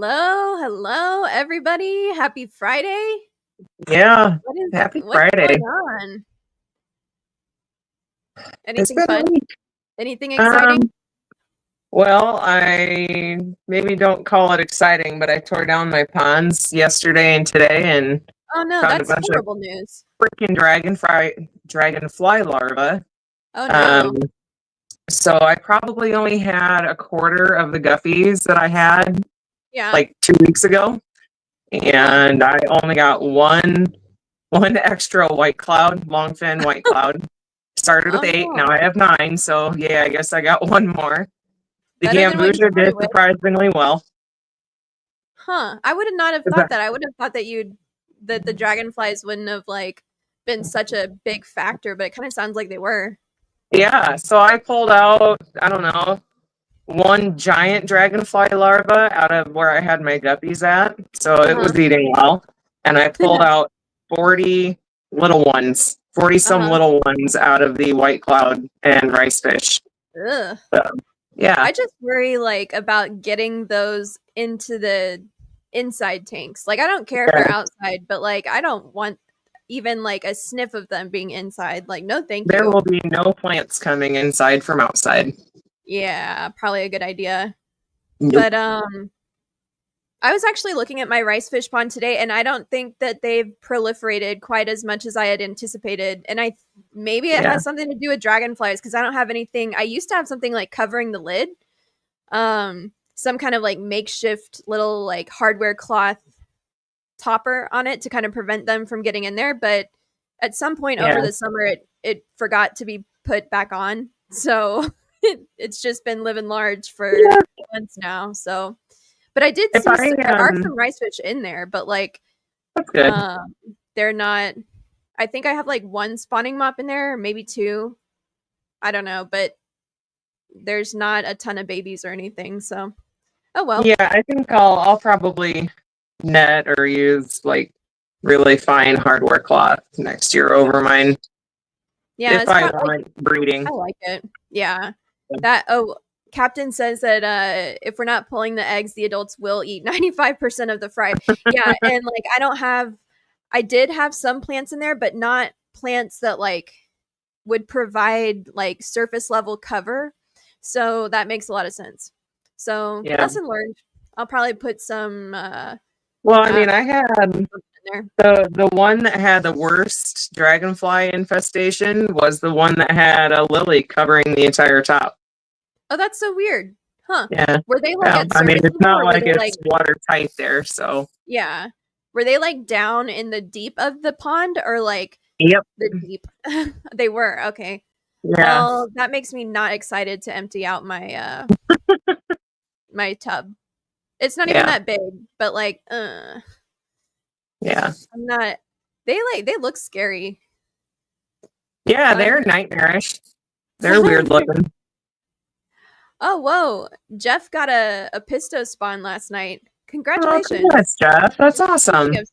Hello, everybody. Happy Friday. Yeah, happy What's Friday. going on? It's Anything been a fun? week. Anything exciting? Um, well, I maybe don't call it exciting, but I tore down my ponds yesterday and today and Oh no, found a that's bunch of horrible news. freaking dragonfly larvae. Oh Um, no. so I probably only had a quarter of the guppies that I had Yeah. like 2 weeks ago, Huh. and I only got one extra white cloud, longfin white cloud. Started Oh with 8, now no. I have 9, so yeah, I guess I got one more. The Better than what you Gambusia started did with. surprisingly well. Huh. I would not have Is thought that- that. I would have thought that the dragonflies wouldn't have been such a big factor, but it kind of sounds like they were. Yeah, so I pulled out, I don't know, one giant dragonfly larva out of where I had my guppies at. So it Uh-huh. was eating well. And I pulled out 40 little ones, 40 some Uh-huh. little ones out of the white cloud and rice fish. Ugh. So, yeah. I just worry about getting those into the inside tanks. Like I don't care if they're Yeah. outside, but I don't want even a sniff of them being inside. Like no thank There you. will be no plants coming inside from outside. Yeah, probably a good idea. Nope. But I was actually looking at my rice fish pond today and I don't think that they've proliferated quite as much as I had anticipated. And maybe it Yeah. has something to do with dragonflies because I don't have anything. I used to have something like covering the lid, some kind of makeshift little hardware cloth topper on it to kind of prevent them from getting in there, but at some point over Yeah. the summer it forgot to be put back on, so it's just been living large for Yeah. months now. So but I did If see I there are some rice fish in there, but that's good. um they're not. I think I have one spawning mop in there, or maybe two, I don't know, but there's not a ton of babies or anything, so oh well. Yeah, I think I'll probably net or use like really fine hardware cloth next year over mine Yeah, if it's I probably want breeding. I like it. Yeah. Captain says that if we're not pulling the eggs, the adults will eat 95% of the fry. Yeah, and I did have some plants in there, but not plants that would provide surface level cover. So that makes a lot of sense. So Yeah. lesson learned. I'll probably put some Well, I uh mean, I had in there. the one that had the worst dragonfly infestation was the one that had a lily covering the entire top. Oh, that's so weird. Huh. Yeah. Were they Well, at I mean, surface it's level not or were like they it's watertight there, so yeah. Were they down in the deep of the pond or yep. the deep? They were. Okay. Yeah. Well, that makes me not excited to empty out my tub. It's not even Yeah. that big, but Yeah. I'm not. They look scary. Yeah, Uh, they're nightmarish. They're weird looking. oh whoa! Jeff got a pisto spawn last night. Oh, Congratulations! congrats, Jeff. That's Speaking awesome. of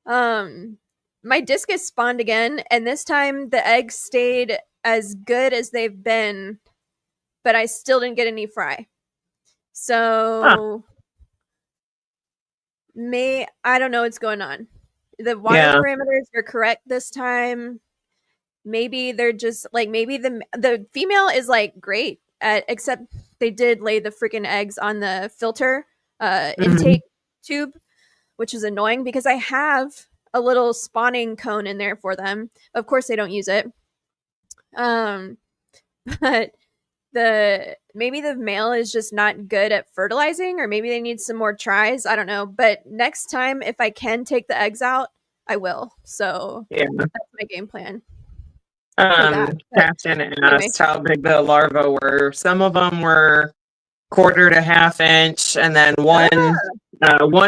spawns, my discus spawned again, and this time the eggs stayed as good as they've been, but I still didn't get any fry. Huh. So I don't know what's going on. The water Yeah. parameters are correct this time. Maybe they're just maybe the female is great at, except they did lay the freaking eggs on the filter Mhm. intake tube, which is annoying because I have a little spawning cone in there for them. Of course they don't use it. Um but maybe the male is just not good at fertilizing, or maybe they need some more tries. I don't know. But next time, if I can take the eggs out, I will. So Yeah. that's my game plan for that. But Captain anyway, asked how big the larvae were. Some of them were quarter to half inch, and then one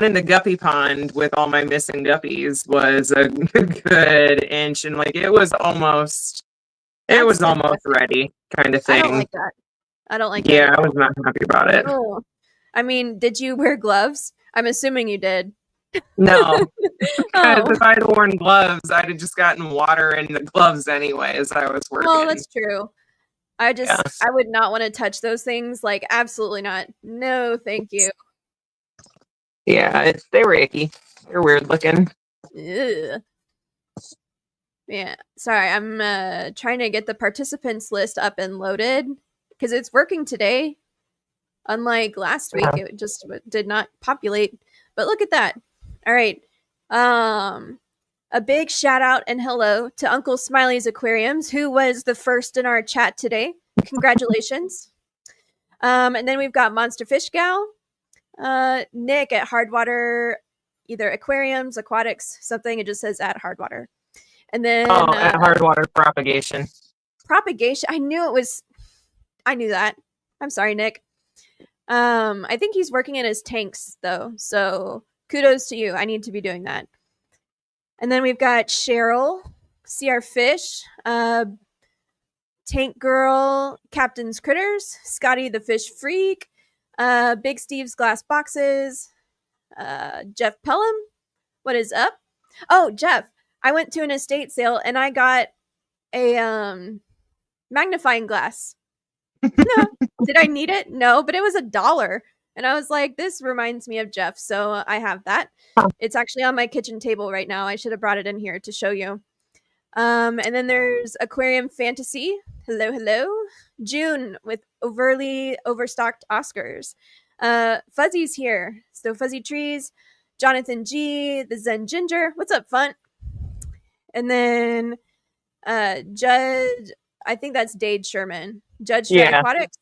in the guppy pond with all my missing guppies was a good inch, and it that's was almost disgusting. ready kind of I don't thing. like that. I don't like that Yeah, at I was all. not happy about it. Oh, I mean, did you wear gloves? I'm assuming you did. No, because Oh, if I'd worn gloves, I'd have just gotten water in the gloves anyway as I was well, working. that's true. Yeah. I would not want to touch those things. Absolutely not. No, thank you. Yeah, they were icky. They're weird looking. Ugh. Yeah, sorry, I'm trying to get the participants list up and loaded because it's working today. Unlike last week, it just did not populate. But look at that. All right. A big shout out and hello to Uncle Smiley's Aquariums, who was the first in our chat today. Congratulations. And then we've got Monster Fish Gal, Nick at Hardwater, either Aquariums, Aquatics, something. It just says at Hardwater. And then at Hardwater Propagation. Propagation. I knew that. I'm sorry, Nick. I think he's working in his tanks though, so kudos to you. I need to be doing that. And then we've got Cheryl, CR Fish, Tank Girl, Captain's Critters, Scotty the Fish Freak, Big Steve's Glass Boxes, Jeff Pelham. What is up? Oh, Jeff, I went to an estate sale and I got a magnifying glass. Did I need it? No, but it was $1. And I was like, this reminds me of Jeff. So I have that. It's actually on my kitchen table right now. I should have brought it in here to show you. And then there's Aquarium Fantasy. Hello, hello. June with overly overstocked Oscars. Fuzzy's here. So Fuzzy Trees. Jonathan G. The Zen Ginger. What's up, Fun? And then Judge, I think that's Dade Sherman. Judge Shred Aquatics.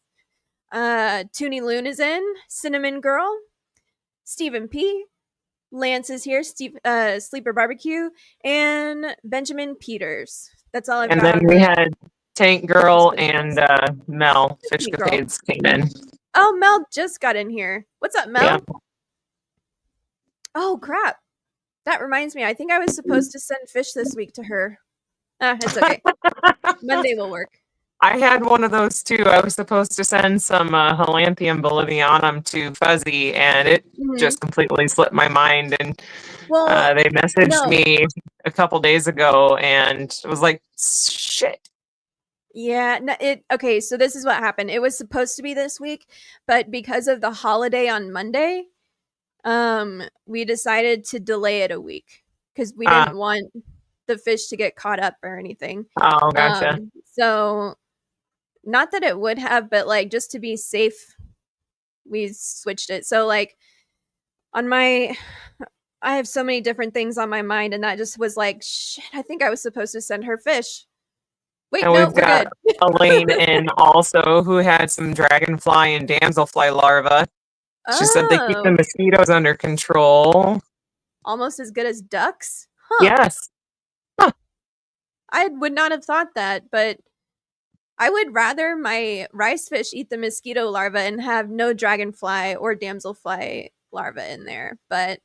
Toonie Loon is in. Cinnamon Girl. Stephen P. Lance is here. Sleeper Barbecue. And Benjamin Peters. That's all I've got. And then we had Tank Girl and Mel. Fish Capades came in. Oh, Mel just got in here. What's up, Mel? Yeah. Oh, crap. That reminds me. I think I was supposed to send fish this week to her. It's okay. Monday will work. I had one of those too. I was supposed to send some Holanthium bolivianum to Fuzzy, and it just completely slipped my mind. And they messaged me a couple days ago, and it was like, shit. Yeah. Okay, so this is what happened. It was supposed to be this week, but because of the holiday on Monday, we decided to delay it a week because we didn't want the fish to get caught up or anything. Oh, gotcha. So not that it would have, but like just to be safe, we switched it. So like I have so many different things on my mind, and that just was like, shit, I think I was supposed to send her fish. Wait, and we've got Elaine in also, who had some dragonfly and damselfly larvae. She said they keep the mosquitoes under control. Almost as good as ducks? Huh. Yes. Huh. I would not have thought that, but I would rather my rice fish eat the mosquito larva and have no dragonfly or damselfly larva in there. But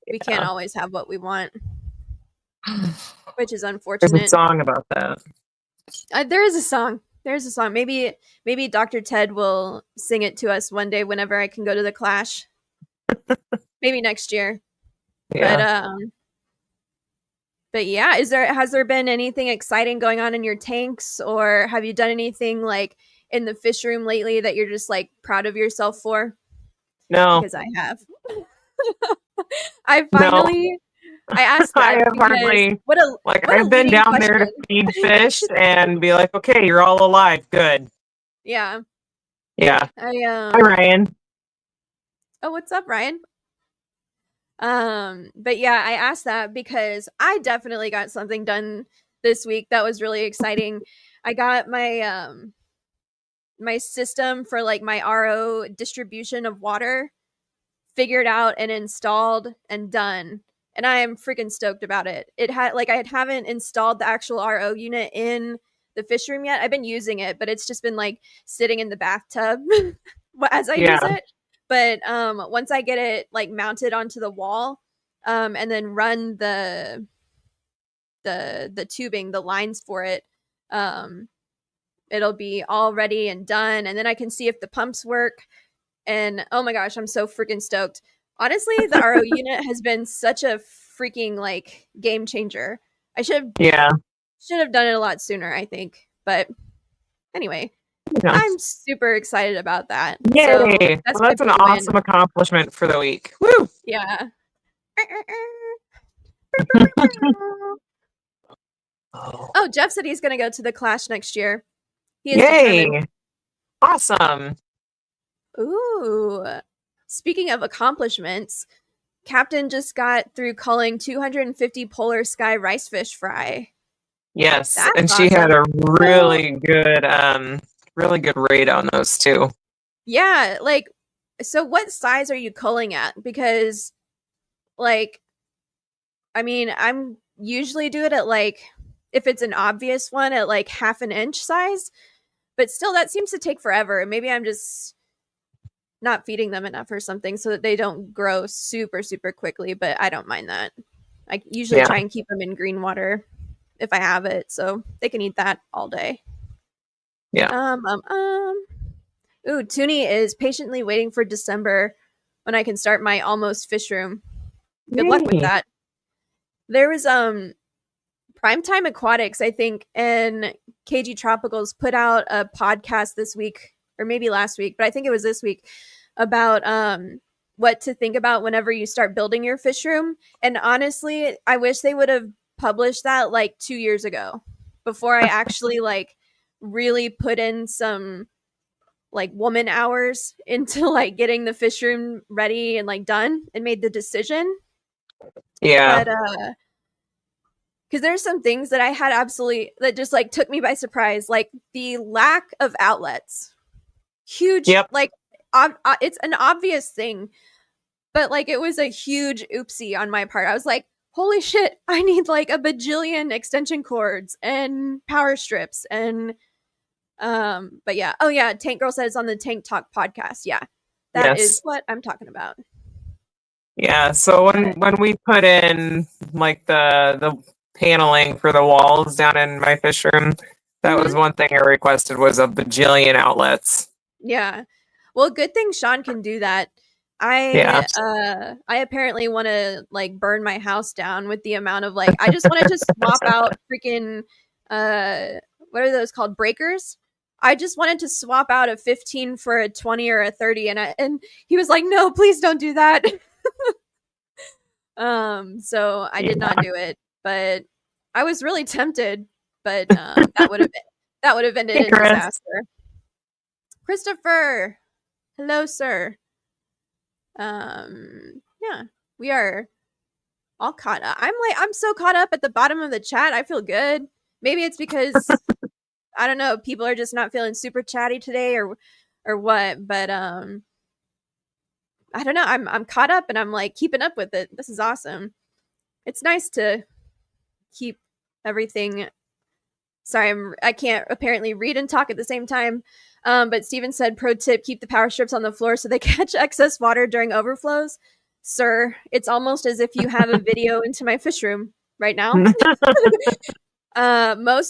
we can't always have what we want, which is unfortunate. There's a song about that. There is a song. There's a song. Maybe Dr. Ted will sing it to us one day whenever I can go to the Clash. Maybe next year. Yeah. But yeah, has there been anything exciting going on in your tanks, or have you done anything like in the fish room lately that you're just like proud of yourself for? No. Because I have. I finally I asked that. I have hardly. I've been down question. There to feed fish and be like, okay, you're all alive. Good. Yeah. Yeah. Hi, Ryan. Oh, what's up, Ryan? But yeah, I asked that because I definitely got something done this week that was really exciting. I got my my system for like my RO distribution of water figured out and installed and done. And I am freaking stoked about it. It had I haven't installed the actual RO unit in the fish room yet. I've been using it, but it's just been like sitting in the bathtub as I use it. But once I get it like mounted onto the wall, and then run the tubing, the lines for it, it'll be all ready and done. And then I can see if the pumps work. And oh my gosh, I'm so freaking stoked. Honestly, the RO unit has been such a freaking like game changer. I should have done it a lot sooner, I think. But anyway, Yeah. I'm super excited about that. Yay! So that's Well, my that's an big win. awesome accomplishment for the week. Woo! Yeah. Oh. Oh, Jeff said he's going to go to the Clash next year. He is determined. Yay! Awesome. Ooh. Speaking of accomplishments, Captain just got through culling 250 polar sky rice fish fry. Yes, That's and she had awesome. a So, really good rate on those too. yeah, like, so what size are you culling at? Because, like, I mean, I'm usually do it at like, if it's an obvious one, at like half an inch size, but still, that seems to take forever. Maybe I'm just not feeding them enough or something so that they don't grow super, super quickly, but I don't mind that. I usually Yeah. try and keep them in green water if I have it, so they can eat that all day. Yeah. Ooh, Toonie is patiently waiting for December when I can start my almost fish room. Good luck with Yay. that. There was Primetime Aquatics, I think, and KG Tropicals put out a podcast this week, or maybe last week, but I think it was this week, about what to think about whenever you start building your fish room. And honestly, I wish they would have published that like 2 years ago before I actually like really put in some like woman hours into like getting the fish room ready and like done and made the decision. Yeah. But because there's some things that I had absolutely that just like took me by surprise, like the lack of outlets. Huge, Yep. like it's an obvious thing, but like it was a huge oopsie on my part. I was like, holy shit, I need like a bajillion extension cords and power strips and but yeah. Oh yeah, Tank Girl says on the Tank Talk podcast. Yeah. That is Yes. what I'm talking about. Yeah. So when we put in like the paneling for the walls down in my fish room, that was Mm-hmm. one thing I requested was a bajillion outlets. Yeah. Well, good thing Sean can do that. Yeah. I apparently want to like burn my house down with the amount of like I just wanted to swap out freaking what are those called, breakers? I just wanted to swap out a 15 for a 20 or a 30, and he was like, "No, please don't do that." So I did not Yeah. do it, but I was really tempted, but that would have ended Hey, in Chris. disaster. Christopher, hello, sir. Yeah, we are all caught up. I'm so caught up at the bottom of the chat. I feel good. Maybe it's because I don't know, people are just not feeling super chatty today or what, but I don't know. I'm caught up and I'm like keeping up with it. This is awesome. It's nice to keep everything. Sorry, I can't apparently read and talk at the same time. But Steven said, pro tip, keep the power strips on the floor so they catch excess water during overflows. Sir, it's almost as if you have a video into my fish room right now. Most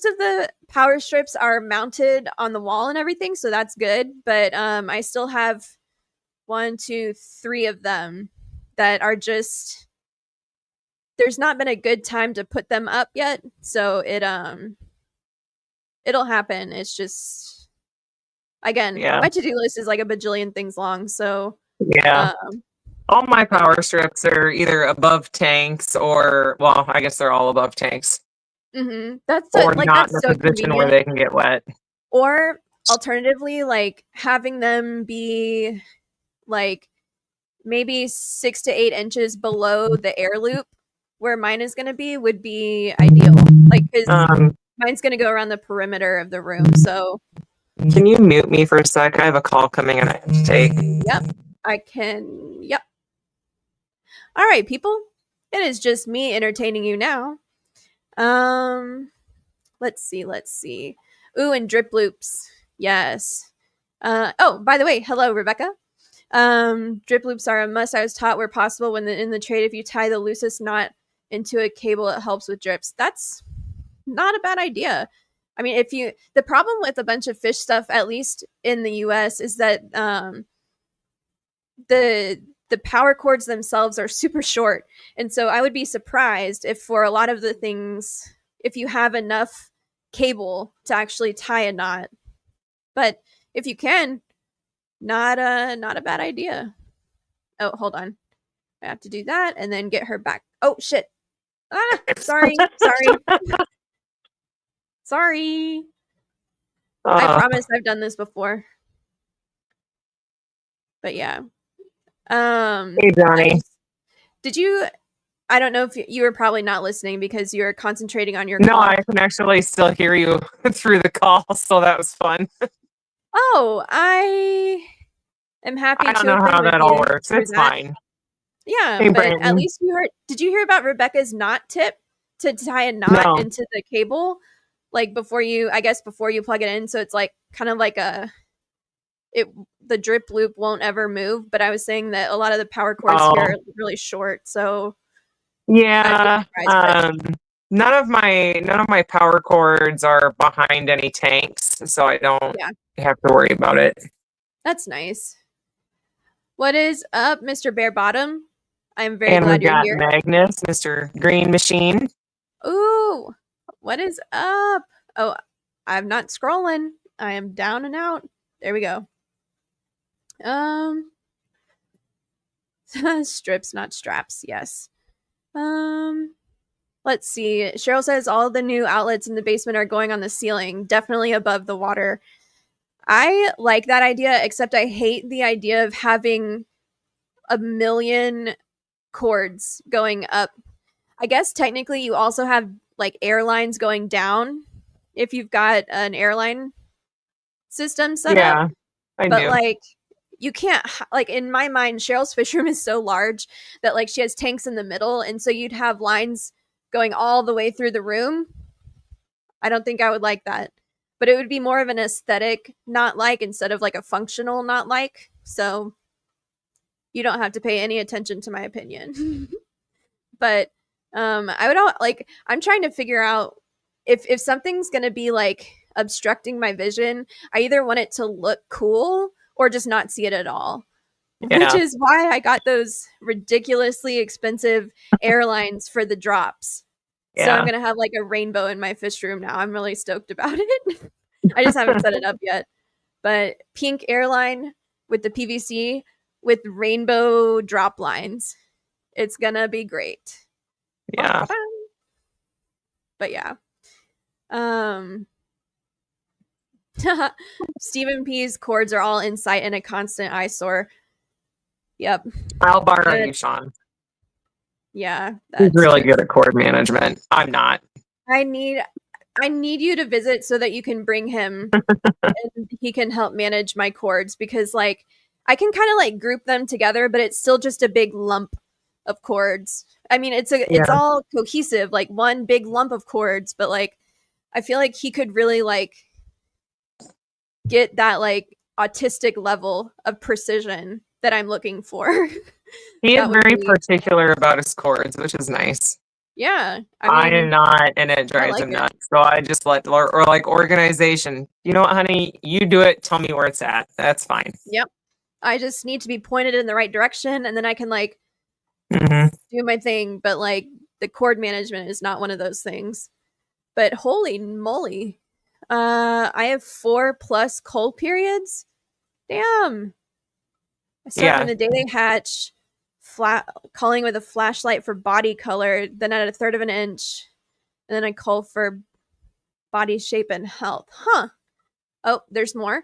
of the power strips are mounted on the wall and everything, so that's good. But I still have 1, 2, 3 of them that are just there's not been a good time to put them up yet. So it'll happen. It's just again, Yeah. my to-do list is like a bajillion things long. So Yeah. All my power strips are either above tanks or, well, I guess they're all above tanks, that's or like not in that's a so position where convenient. they can get wet. Or alternatively, like having them be like maybe 6 to 8 inches below the air loop where mine is going to be would be ideal. Like because mine's going to go around the perimeter of the room. So Can you mute me for a sec? I have a call coming and I have to take. yep, I can. Yep. All right, people. It is just me entertaining you now. Um, let's see. Let's see. Ooh, and drip loops. Yes. Oh, by the way, hello, Rebecca. Drip loops are a must. I was taught where possible when in the trade, if you tie the loosest knot into a cable, it helps with drips. That's not a bad idea. I mean, the problem with a bunch of fish stuff, at least in the US, is that the power cords themselves are super short. And so I would be surprised if for a lot of the things, if you have enough cable to actually tie a knot. But if you can, not a bad idea. Oh, hold on. I have to do that and then get her back. Oh shit. Ah, sorry. Sorry. I promise I've done this before. But yeah. Hey, Johnny. I don't know if you were probably not listening because you were concentrating on your No, call. I can actually still hear you through the call, so that was fun. Oh, I am happy I don't to know have been how with that you all works. through It's that. fine. Yeah, Hey, but at Brandon. least you heard. Did you hear about Rebecca's knot tip to tie a knot No. into the cable? Like before you plug it in, so it's like kind of like the drip loop won't ever move. But I was saying that a lot of the power cords here are really short, so yeah. None of my power cords are behind any tanks, so I don't have to worry about it. That's nice. What is up, Mr. Bare Bottom? I'm very glad you're here. Magnus, Mr. Green Machine. Ooh, what is up? Oh, I'm not scrolling. I am down and out. There we go. Strips, not straps. Yes. Let's see. Cheryl says all the new outlets in the basement are going on the ceiling, definitely above the water. I like that idea, except I hate the idea of having a million cords going up. I guess technically you also have like airlines going down if you've got an airline system set up. I but do. Like you can't, like in my mind, Cheryl's fish room is so large that like she has tanks in the middle, and so you'd have lines going all the way through the room. I don't think I would like that, but it would be more of an aesthetic not like instead of like a functional not like. So you don't have to pay any attention to my opinion. But I would like, I'm trying to figure out if something's gonna be like obstructing my vision, I either want it to look cool or just not see it at all. Which is why I got those ridiculously expensive airlines for the drops. So I'm gonna have like a rainbow in my fish room now. I'm really stoked about it. I just haven't set it up yet. But pink airline with the PVC with rainbow drop lines. It's gonna be great. Yeah. But yeah. Stephen P's cords are all in sight and a constant eyesore. Yep. I'll borrow you, Sean. Yeah. He's really good at cord management. I'm not. I need you to visit so that you can bring him and he can help manage my cords, because like I can kind of like group them together, but it's still just a big lump of cords. I mean, it's all cohesive, like one big lump of cords, but like I feel like he could really like get that like autistic level of precision that I'm looking for. He is very particular about his cords, which is nice. Yeah. I am not, and it drives him nuts. So I just let, or like organization, you know what, honey, you do it. Tell me where it's at. That's fine. Yep. I just need to be pointed in the right direction, and then I can like do my thing. But like the cord management is not one of those things. But holy moly. I have 4+ cold periods. Damn. I start when the day they hatch, calling with a flashlight for body color, then at 1/3 of an inch, and then I call for body shape and health. Huh. Oh, there's more.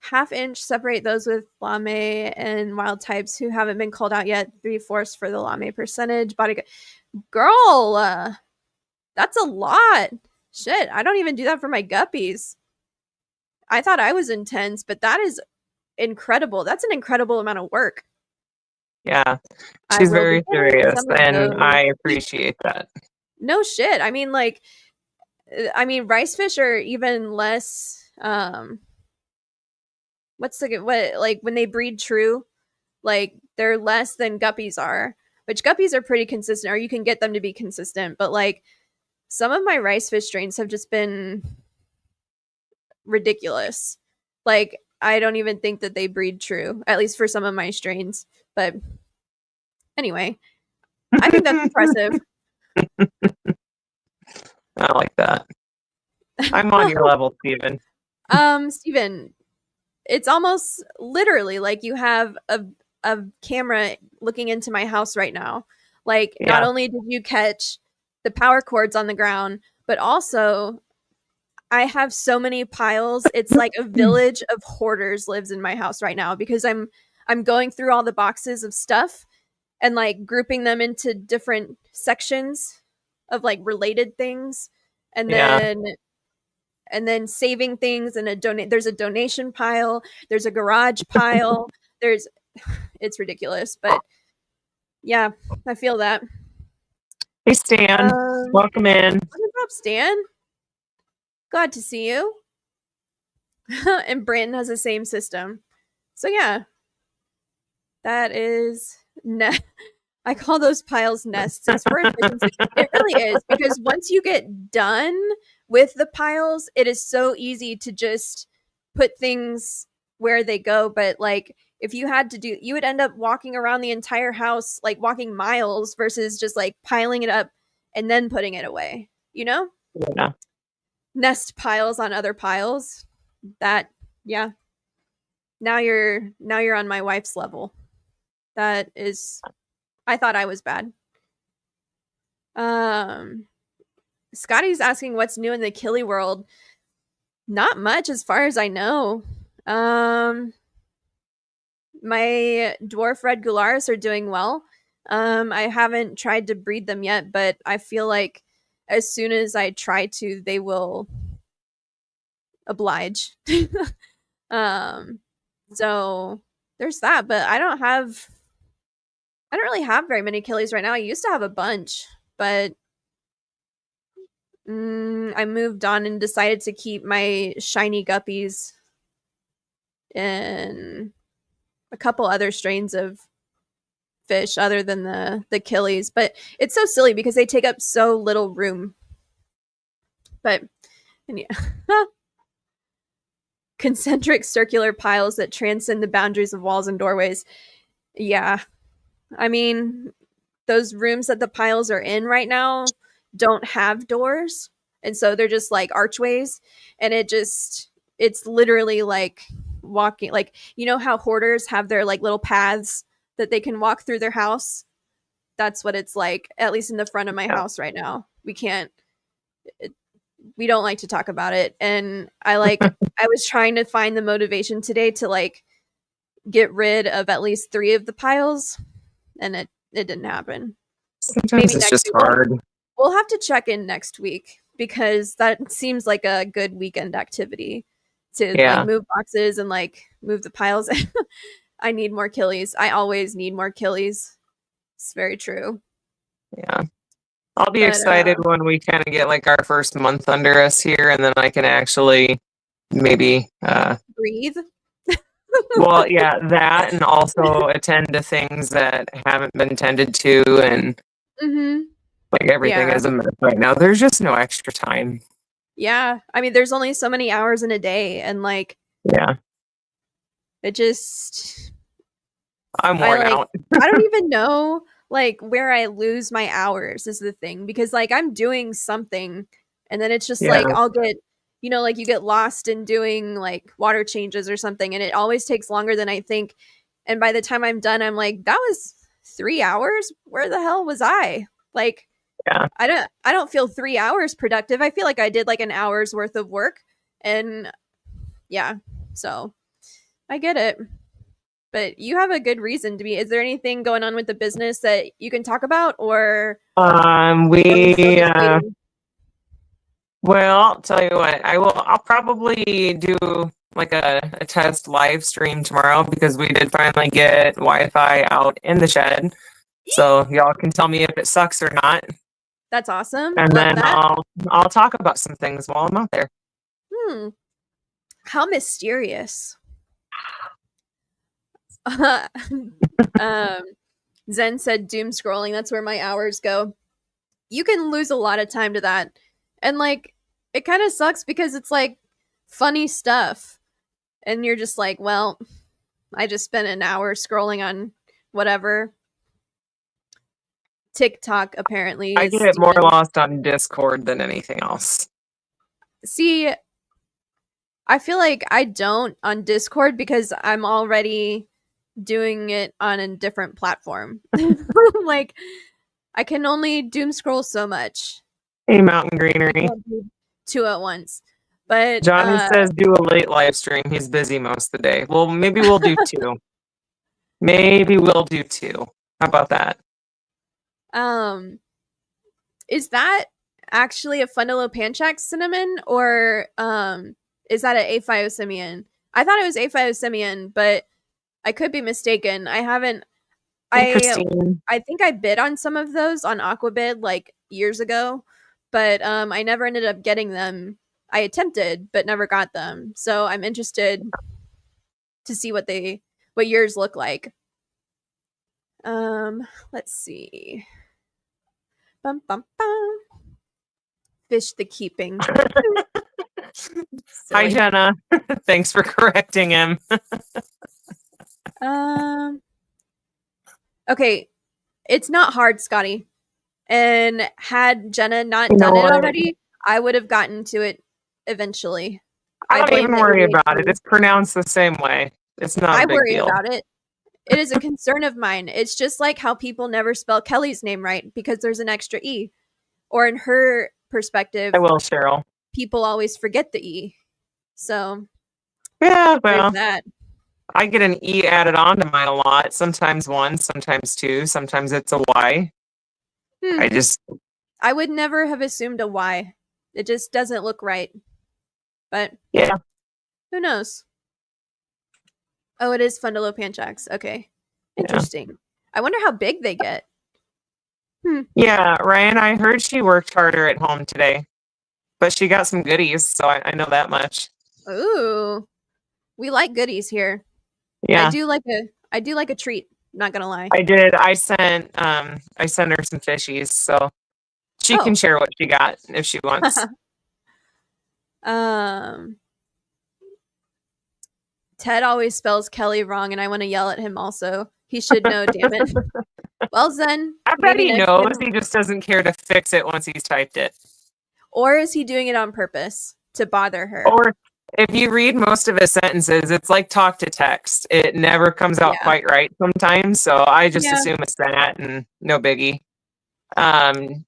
1/2 inch, separate those with lame and wild types who haven't been called out yet. 3/4 for the lame percentage. Girl, that's a lot. Shit, I don't even do that for my guppies. I thought I was intense, but that is incredible. That's an incredible amount of work. Yeah, she's very serious, and I appreciate that. No shit. I mean, like, rice fish are even less. When they breed true, like they're less than guppies are. Which guppies are pretty consistent, or you can get them to be consistent. But like, some of my rice fish strains have just been ridiculous. Like, I don't even think that they breed true, at least for some of my strains. But anyway, I think that's impressive. I like that. I'm on your level, Steven. Steven, it's almost literally like you have a camera looking into my house right now. Like, not Yeah. only did you catch the power cords on the ground, but also I have so many piles. It's like a village of hoarders lives in my house right now because I'm going through all the boxes of stuff and like grouping them into different sections of like related things, and Yeah. then saving things in a donate. There's a donation pile, there's a garage pile, there's it's ridiculous, but yeah, I feel that. Hey, Stan. Welcome in. What's up, Stan? Glad to see you. And Brandon has the same system. So yeah, that is I call those piles nests. It's for efficiency. It really is, because once you get done with the piles, it is so easy to just put things where they go. But like, if you had to do, you would end up walking around the entire house, like walking miles versus just like piling it up and then putting it away, you know? Yeah. Nest piles on other piles. That, yeah. Now you're on my wife's level. That is, I thought I was bad. Scotty's asking what's new in the Killy world. Not much as far as I know. My dwarf red gularis are doing well. I haven't tried to breed them yet, but I feel like as soon as I try to, they will oblige. So there's that, but I don't really have very many killies right now. I used to have a bunch, but I moved on and decided to keep my shiny guppies and a couple other strains of fish other than the killies. But it's so silly because they take up so little room. But and yeah. Concentric circular piles that transcend the boundaries of walls and doorways. Yeah. I mean, those rooms that the piles are in right now don't have doors. And so they're just like archways. And it's literally like walking, like, you know how hoarders have their like little paths that they can walk through their house? That's what it's like, at least in the front of my house right now. We don't like to talk about it. And I was trying to find the motivation today to like get rid of at least 3 of the piles, and it didn't happen. Sometimes Maybe it's next just week. hard. We'll have to check in next week because that seems like a good weekend activity to like move boxes and like move the piles. I need more killies. I always need more killies. It's very true. Yeah. I'll be excited when we kind of get like our first month under us here, and then I can actually maybe breathe. Well, yeah, that, and also attend to things that haven't been tended to, and like everything is a mess right now. There's just no extra time. Yeah. I mean, there's only so many hours in a day, and like, yeah, it just, I'm worn out. I don't even know like where I lose my hours is the thing, because like I'm doing something and then it's just like I'll get, you know, like you get lost in doing like water changes or something, and it always takes longer than I think. And by the time I'm done, I'm like, that was 3 hours? Where the hell was I? Like, I don't feel 3 hours productive. I feel like I did like an hour's worth of work. And yeah, so I get it. But you have a good reason to be. Is there anything going on with the business that you can talk about, or well, I'll tell you what, I'll probably do like a test live stream tomorrow, because we did finally get Wi-Fi out in the shed. So y'all can tell me if it sucks or not. That's awesome. And then I'll talk about some things while I'm out there. How mysterious. Zen said doom scrolling. That's where my hours go. You can lose a lot of time to that. And like, it kind of sucks because it's like funny stuff. And you're just like, well, I just spent an hour scrolling on whatever. TikTok apparently. I get more lost on Discord than anything else. See, I feel like I don't on Discord because I'm already doing it on a different platform. Like I can only doom scroll so much. Hey, Mountain I Greenery. can't do two at once. But Johnny says do a late live stream. He's busy most of the day. Well, maybe we'll do two. Maybe we'll do two. How about that? is that actually a Fundulopanchak cinnamon or is that an aphyosemian? I thought it was aphyosemian, but I could be mistaken. I haven't Hey, I Christine. I think I bid on some of those on Aquabid like years ago, but I never ended up getting them. I attempted but never got them. So I'm interested to see what yours look like. Let's see. Bum bum bum. Fish the keeping. Hi, Silly. Jenna. Thanks for correcting him. Okay, it's not hard, Scotty. And had Jenna not You know done it what? already, I would have gotten to it eventually. I I don't blame even the worry about it. ADHD. It's pronounced the same way. It's not I a big worry deal. about it. It is a concern of mine. It's just like how people never spell Kelly's name right because there's an extra E. Or in her perspective, I will, Cheryl. people always forget the E. So Yeah, there's well, that. I get an E added on to mine a lot. Sometimes one, sometimes two, sometimes it's a Y. Hmm. I just, I would never have assumed a Y. It just doesn't look right. But yeah. who knows? Oh, it is Fundulopanchax. Okay. Yeah. Interesting. I wonder how big they get. Yeah, Ryan, I heard she worked harder at home today, but she got some goodies, so I know that much. Ooh. We like goodies here. Yeah, I do like a treat, not gonna lie. I did. I sent her some fishies, so she can Oh. share what she got if she wants. um Ted always spells Kelly wrong and I want to yell at him also. He should know, damn it. Well then, I bet maybe he next knows. time. He just doesn't care to fix it once he's typed it. Or is he doing it on purpose to bother her? Or if you read most of his sentences, it's like talk to text. It never comes out Yeah. quite right sometimes. So I just Yeah. assume it's that and no biggie.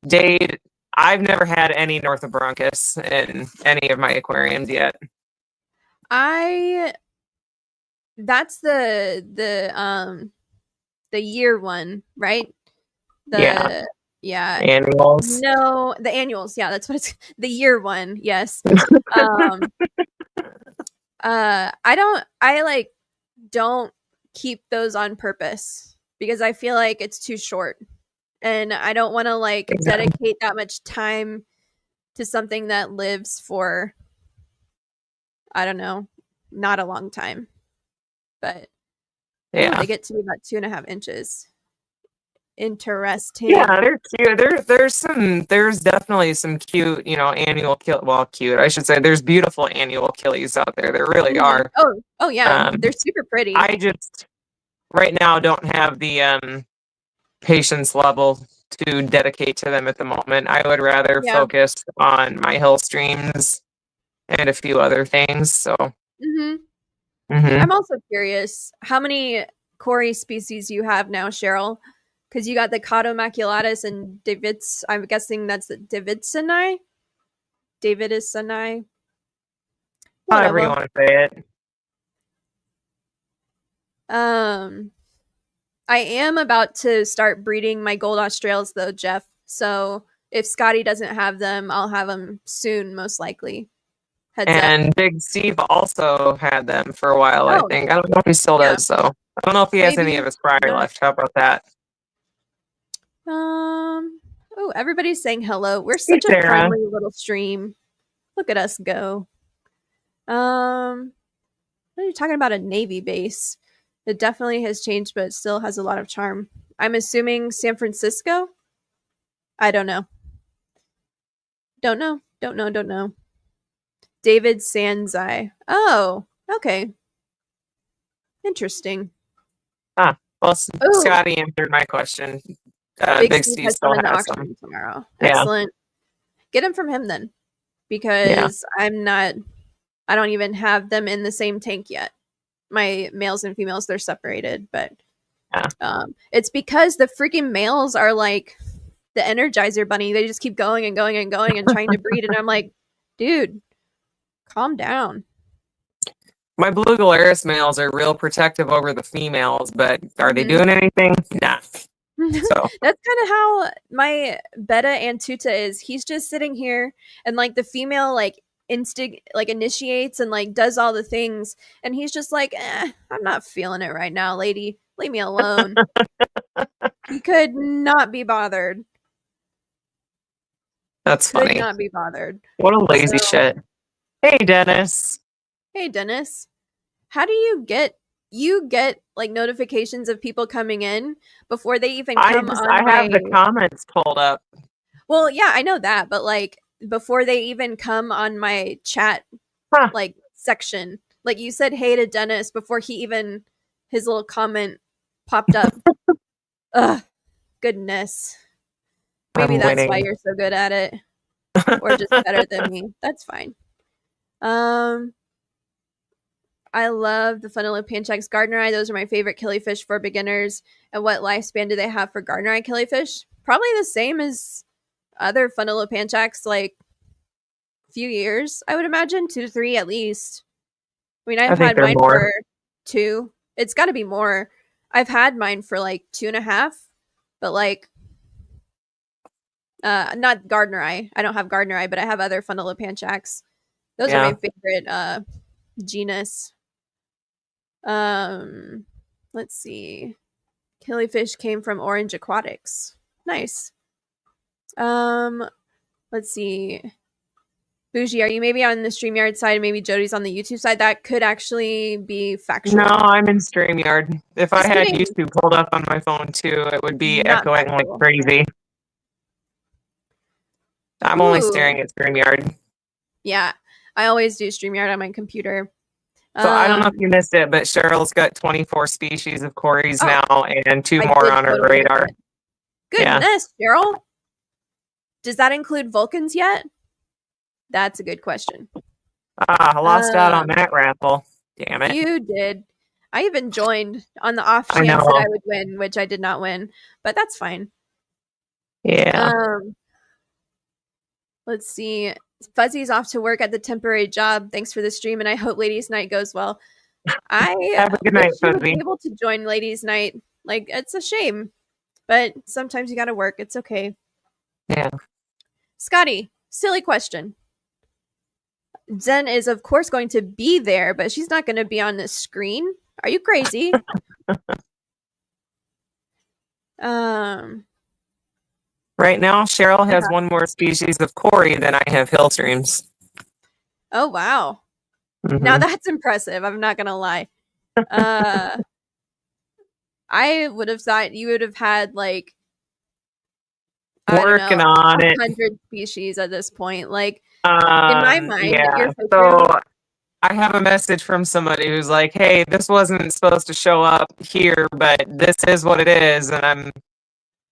Dade, I've never had any Northobronchus in any of my aquariums yet. I that's the year one, right? Yeah, The yeah. annuals. No, the annuals. Yeah, that's what it's the year one. Yes. Um I don't keep those on purpose because I feel like it's too short and I don't want to like Exactly. dedicate that much time to something that lives for I don't know, not a long time. But oh, Yeah. they get to be about 2.5 inches. Interesting. Yeah, they're cute. There's definitely some cute, annual kill. Well, cute, I should say. There's beautiful annual killies out there. There really Mhm. are. Oh yeah, Um, they're super pretty. I just right now don't have the patience level to dedicate to them at the moment. I would rather Yeah. focus on my hill streams and a few other things. So, Mhm. mhm. I'm also curious how many Cory species you have now, Cheryl, because you got the Cato maculatus and Davids. I'm guessing that's the Davidsoni. Davidisoni. However you Whatever. want to say it. Um, I am about to start breeding my gold Australs though, Jeff. So if Scotty doesn't have them, I'll have them soon, most likely. Heads up. And Big Steve also had them for a while, I Oh, think. I don't know if he still yeah. does, so I don't know if he has any of Maybe his prior not. left. How about that? Oh, everybody's saying hello. We're Hey, such a Sarah. friendly little stream. Look at us go. What are you talking about? A navy base? It definitely has changed, but it still has a lot of charm. I'm assuming San Francisco. I don't know. Don't know. Don't know. Don't know. David Sanzai. Oh, okay. Interesting. Well, Oh, Scotty answered my question. Big Big Steve Steve has some still in the has some. auction tomorrow. Yeah, Excellent. Get him from him then, yeah. because I'm not. I don't even have them in the same tank yet. My males and females, they're separated, but it's because the freaking males are like the Energizer Bunny. They just keep going and going and going and trying to breed, and I'm like, dude, calm down. My blue Galaris males are real protective over the females, but are they doing anything? Nah. So that's kind of how my beta Antuta is. He's just sitting here, and like the female like initiates and like does all the things, and he's just like, I'm not feeling it right now, lady. Leave me alone. He could not be bothered. that's Could funny. not be bothered. What a lazy shit. Hey, Dennis. Hey, Dennis. How do you get like notifications of people coming in before they even come on I have the comments pulled up. Well, yeah, I know that, but like before they even come on my chat like section. Like you said hey to Dennis before his little comment popped up. Ugh, goodness. Maybe that's why you're so good at it. Or just better than me. That's fine. I love the funnel panchaks gardener eye. Those are my favorite killifish for beginners. And what lifespan do they have for gardener eye killifish? Probably the same as other funnel panchaks, like a few years, I would imagine, 2 to 3 at least. I mean, I've had mine for 2. It's got to be more. I've had mine for like 2.5, but like, not gardener eye. I don't have gardener eye, but I have other funnel panchaks. Those are my favorite genus. Let's see. Killifish came from Orange Aquatics. Nice. Let's see. Bougie, are you maybe on the StreamYard side and maybe Jodi's on the YouTube side? That could actually be factual. No, I'm in StreamYard. If I had YouTube pulled up on my phone too, it would be echoing like crazy. I'm only staring at StreamYard. Yeah, I always do StreamYard on my computer. So I don't know if you missed it, but Cheryl's got 24 species of cories now and 2 more on her radar. Goodness, Cheryl. Does that include Vulcans yet? That's a good question. I lost out on that raffle. Damn it. You did. I even joined on the off chance that I would win, which I did not win, but that's fine. Yeah. Let's see. Fuzzy's off to work at the temporary job. Thanks for the stream, and I hope Ladies' Night goes well. I have a good night, Fuzzy. Be able to join Ladies' Night. Like, it's a shame, but sometimes you gotta work. It's okay. Yeah. Scotty, silly question. Zen is, of course, going to be there, but she's not going to be on the screen. Are you crazy? Right now, Cheryl has 1 more species of cory than I have hill streams. Oh, wow. Mm-hmm. Now that's impressive. I'm not going to lie. I would have thought you would have had like working on 100 species at this point. Like in my mind, yeah. So I have a message from somebody who's like, "Hey, this wasn't supposed to show up here, but this is what it is, and I'm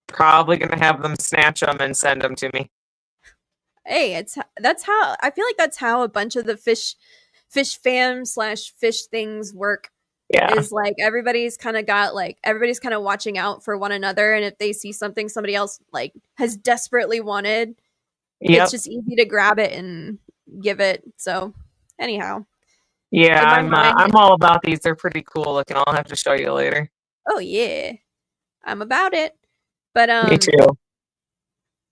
probably gonna have them snatch them and send them to me." Hey, that's how I feel like that's how a bunch of the fish fam / fish things work. Yeah. Is like everybody's kind of watching out for one another, and if they see something somebody else like has desperately wanted, it's just easy to grab it and give it. So anyhow, yeah, I'm all about these. They're pretty cool looking. I'll have to show you later. Oh yeah, I'm about it. But me too.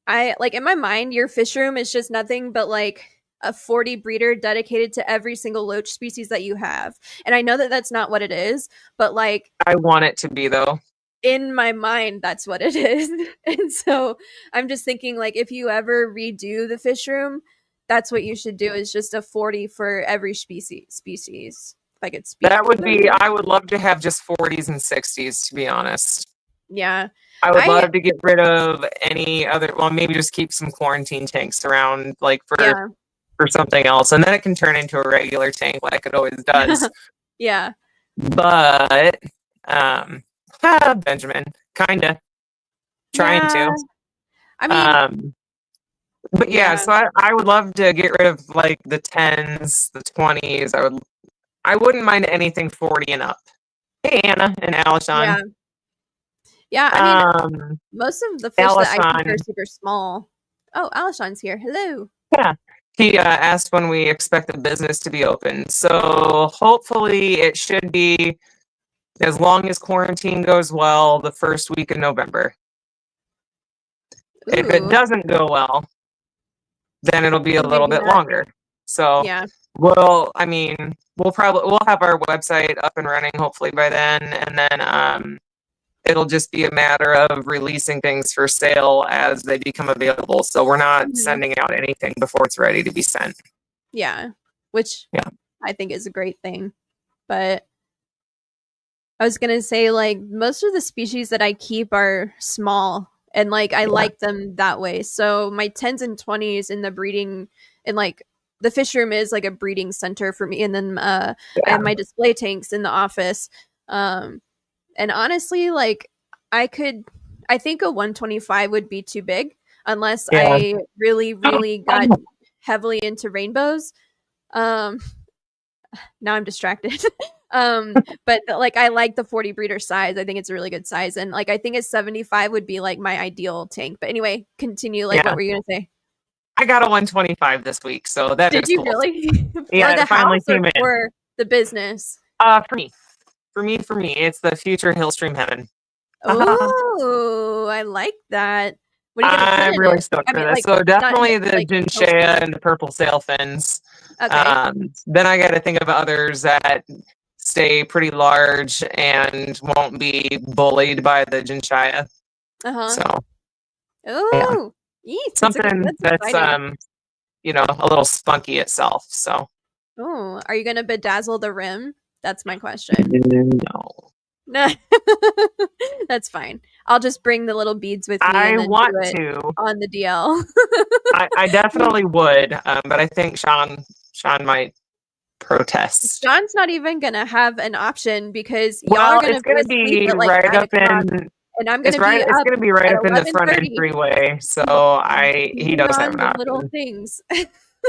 I like in my mind, your fish room is just nothing but like a 40 breeder dedicated to every single loach species that you have. And I know that that's not what it is, but like I want it to be though. In my mind, that's what it is. And so I'm just thinking like if you ever redo the fish room, that's what you should do is just a 40 for every species. If I could speak. That would be I would love to have just 40s and 60s to be honest. Yeah. I would love to get rid of any other maybe just keep some quarantine tanks around like for something else, and then it can turn into a regular tank like it always does. Yeah. But Benjamin, kinda trying to. I mean, But yeah, Yeah. so I would love to get rid of like the 10s, the 20s. I wouldn't mind anything 40 and up. Hey Anna and Alishon. Yeah. Yeah. I mean, Um most of the fish that I keep are Alishon, super small. Oh, Alishon's here. Hello. yeah. He asked when we expect the business to be open. So hopefully it should be, as long as quarantine goes well, the first week of November. If it Ooh. doesn't go well, then it'll be a Then little maybe bit not. longer. So Yeah. we'll have our website up and running hopefully by then, and then it'll just be a matter of releasing things for sale as they become available. So we're not Mhm. sending out anything before it's ready to be sent. Yeah. Which Yeah. I think is a great thing. But I was gonna say, like, most of the species that I keep are small, and like I Yeah. like them that way. So my 10s and 20s in the breeding, and like the fish room is like a breeding center for me. And then I Yeah. have my display tanks in the office. Um, and honestly, like I could, I think a 125 would be too big unless Yeah. I really, really got heavily into rainbows. Um, now I'm distracted. But like I like the 40 breeder size. I think it's a really good size, and like I think a 75 would be like my ideal tank. But anyway, continue. Like, Yeah. what were you gonna say? I got a 125 this week, so that Did is you cool. really? For Yeah, the it finally house or came in. for the business? For me, it's the future Hillstream heaven. Oh, I like that. What are you gonna put I'm in really it? stoked I for mean, this. like So not definitely the like Hillstream. Ginshea and the purple sail fins. Okay. Then I got to think of others that stay pretty large and won't be bullied by the Ginshea. Uh huh. So yeah, Oh, yeet. something That's that's exciting. a little spunky itself. So Oh, are you gonna bedazzle the rim? That's my question. no, No, that's fine. I'll just bring the little beads with me I and then do want it to. on the DL. I definitely would, but I think Sean might protest. John's not even gonna have an option because y'all are Well, gonna it's be gonna asleep be at like right 9 o'clock, and I'm gonna be it's up gonna be right at up in the front 11:30 entryway. So he beating does have on an the little option. things.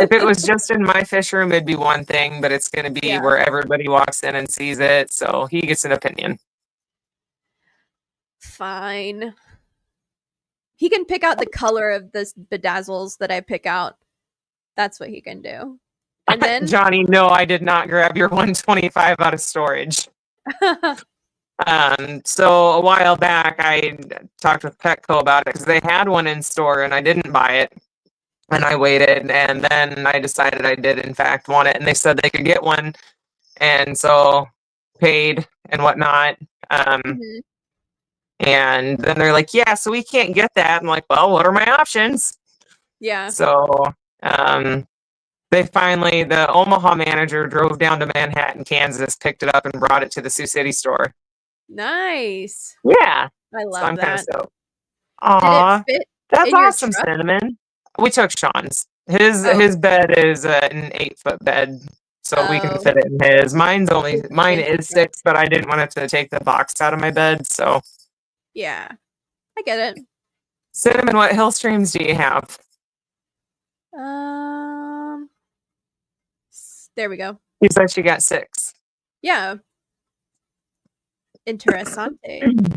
If it was just in my fish room, it'd be one thing, but it's gonna be Yeah, where everybody walks in and sees it, so he gets an opinion. fine. He can pick out the color of the bedazzles that I pick out. That's what he can do. And then Johnny, no, I did not grab your 125 out of storage. So a while back, I talked with Petco about it because they had one in store and I didn't buy it. And I waited, and then I decided I did, in fact, want it. And they said they could get one. And so paid and whatnot. Mhm. And then they're like, yeah, so we can't get that. I'm like, well, what are my options? Yeah. So um, the Omaha manager drove down to Manhattan, Kansas, picked it up and brought it to the Sioux City store. Nice. Yeah. I So love I'm kind of that. stoked. Did it Aw, fit that's in your awesome, truck? Cinnamon. We took Sean's. His Oh, his bed is an 8-foot bed, so we can oh, fit it in his. it Mine fit in is the truck. 6, but I didn't want to take the box out of my bed. So, Yeah, I get it. Cinnamon, what hill streams do you have? Um, there we go. You said she got 6. Yeah, interessante.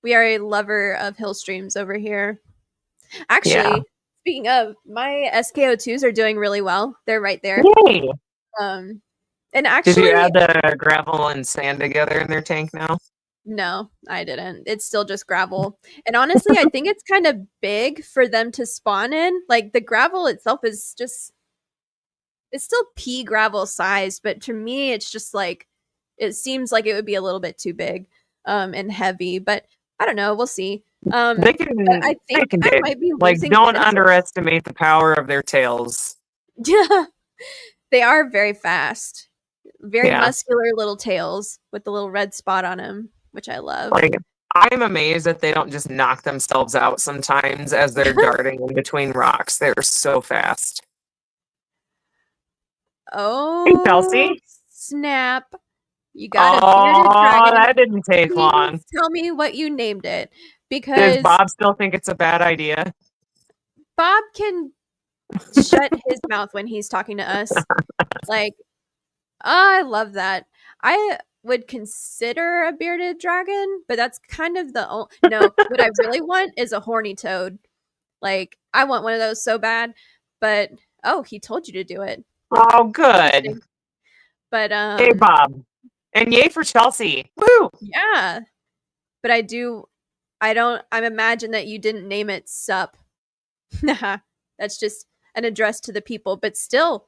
We are a lover of hill streams over here. Yeah. Actually, speaking of, my SKO2s are doing really well. They're right there. Yay! Um, and Did you actually, add the gravel and sand together in their tank now? no, I didn't. It's still just gravel. And honestly, I think it's kind of big for them to spawn in. Like the gravel itself is just, it's still pea gravel size, but to me, it's just like, it seems like it would be a little bit too big and heavy. But I don't know. We'll see. They But I they think can I dig. might be Like, losing don't pencils. underestimate the power of their tails. Yeah, they are very fast, very Yeah. muscular little tails with the little red spot on them, which I love. Like, I'm amazed that they don't just knock themselves out sometimes as they're darting in between rocks. They're so fast. Hey, Oh, Kelsey. snap. You got a bearded Oh, dragon. that didn't take long. Please tell me what you named it Does because Bob still think it's a bad idea? Bob can. shut his mouth when he's talking to us. Like, I love that. I would consider a bearded dragon, but that's kind of the only. No, what I really want is a horny toad. Like, I want one of those so bad. But oh, he told you to do it. Oh, good. But Hey, Bob. And yay for Chelsea. Woo! yeah. But I'm imagine that you didn't name it Sup. That's just an address to the people. But still,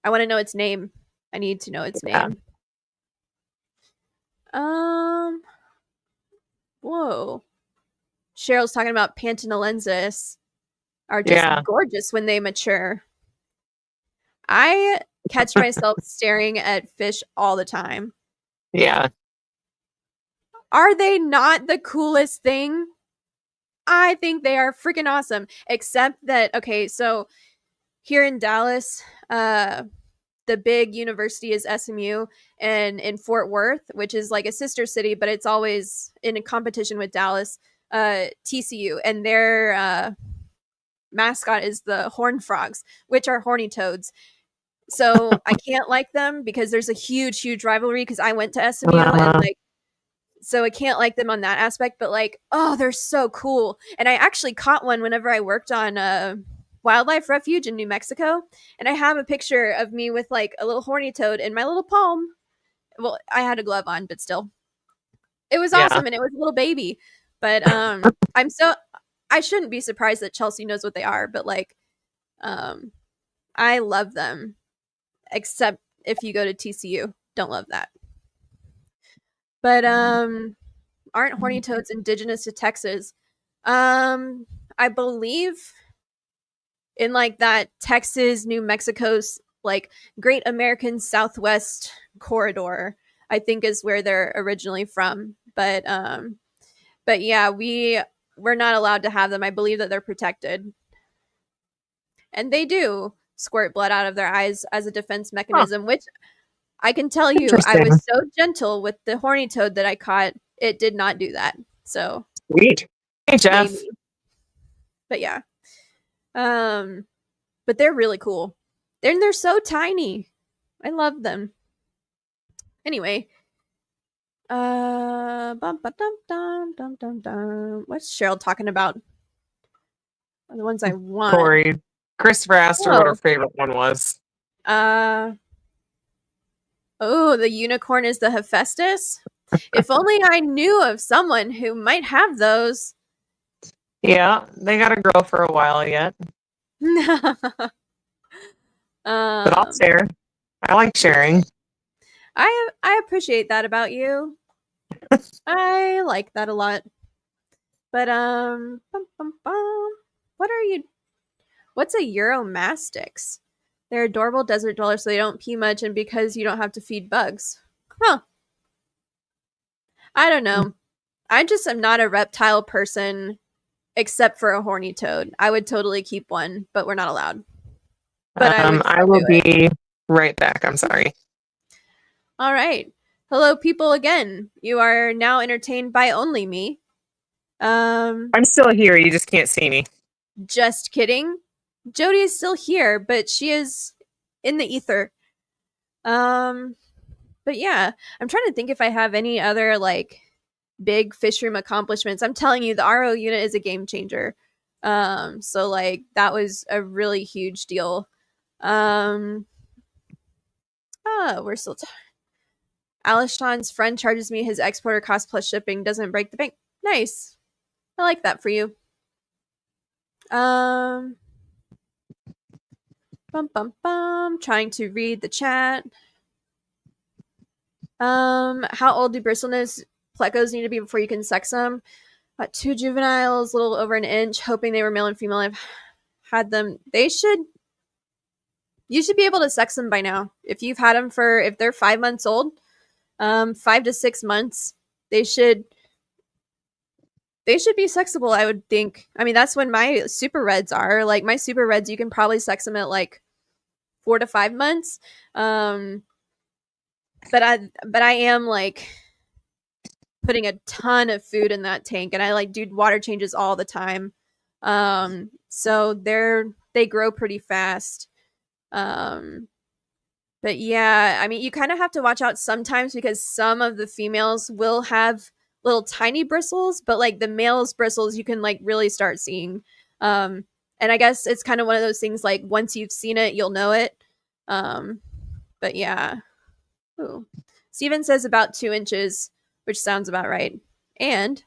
I want to know its name. I need to know its name. Whoa. Cheryl's talking about Pantanalensis are just gorgeous when they mature. I catch myself staring at fish all the time. Yeah. Are they not the coolest thing? I think they are freaking awesome. Except that, okay, so here in Dallas, the big university is SMU, and in Fort Worth, which is like a sister city, but it's always in a competition with Dallas, TCU, and their mascot is the horned frogs, which are horny toads. So I can't like them because there's a huge rivalry because I went to SMU and like, so I can't like them on that aspect, but like, oh, they're so cool. And I actually caught one whenever I worked on a wildlife refuge in New Mexico, and I have a picture of me with like a little horny toad in my little palm. Well, I had a glove on, but still, it was awesome, and it was a little baby. But I shouldn't be surprised that Chelsea knows what they are, but like, I love them, except if you go to TCU, don't love that. But aren't horny toads indigenous to Texas? I believe in like that Texas, New Mexico's like Great American Southwest corridor, I think is where they're originally from. But yeah, we're not allowed to have them. I believe that they're protected. And they do squirt blood out of their eyes as a defense mechanism, which I can tell you, I was so gentle with the horny toad that I caught. It did not do that. So sweet. Hey, Jeff. But yeah. But they're really cool. They're so tiny. I love them. Anyway. What's Cheryl talking about? The ones I want. Corey. Christopher asked her what her favorite one was. Oh, the unicorn is the Hephaestus. If only I knew of someone who might have those. Yeah, they gotta grow for a while yet. But I'll share. I like sharing. I appreciate that about you. I like that a lot. But what are you? What's a Euromastix? They're adorable desert dwellers, so they don't pee much, and because you don't have to feed bugs. Huh. I don't know. I just am not a reptile person, except for a horny toad. I would totally keep one, but we're not allowed. But I will be right back. I'm sorry. All right. Hello, people again. You are now entertained by only me. I'm still here. You just can't see me. Just kidding. Jodi is still here, but she is in the ether. But yeah, I'm trying to think if I have any other like big fish room accomplishments. I'm telling you, the RO unit is a game changer. So like that was a really huge deal. We're still Alishon's friend charges me his exporter cost plus shipping doesn't break the bank. Nice. I like that for you. Bum bum bum. Trying to read the chat. How old do bristleness plecos need to be before you can sex them? 2 juveniles, a little over an inch, hoping they were male and female. I've had them. You should be able to sex them by now. If you've had them if they're 5 months old, 5 to 6 months, they should be sexable, I would think. I mean, that's when my super reds are. Like my super reds, you can probably sex them at like 4 to 5 months. But I am like putting a ton of food in that tank, and I like do water changes all the time. So they're they grow pretty fast. But yeah, I mean, you kind of have to watch out sometimes because some of the females will have little tiny bristles, but like the male's bristles, you can like really start seeing. And I guess it's kind of one of those things like once you've seen it, you'll know it. But yeah. Ooh. Steven says about 2 inches, which sounds about right. And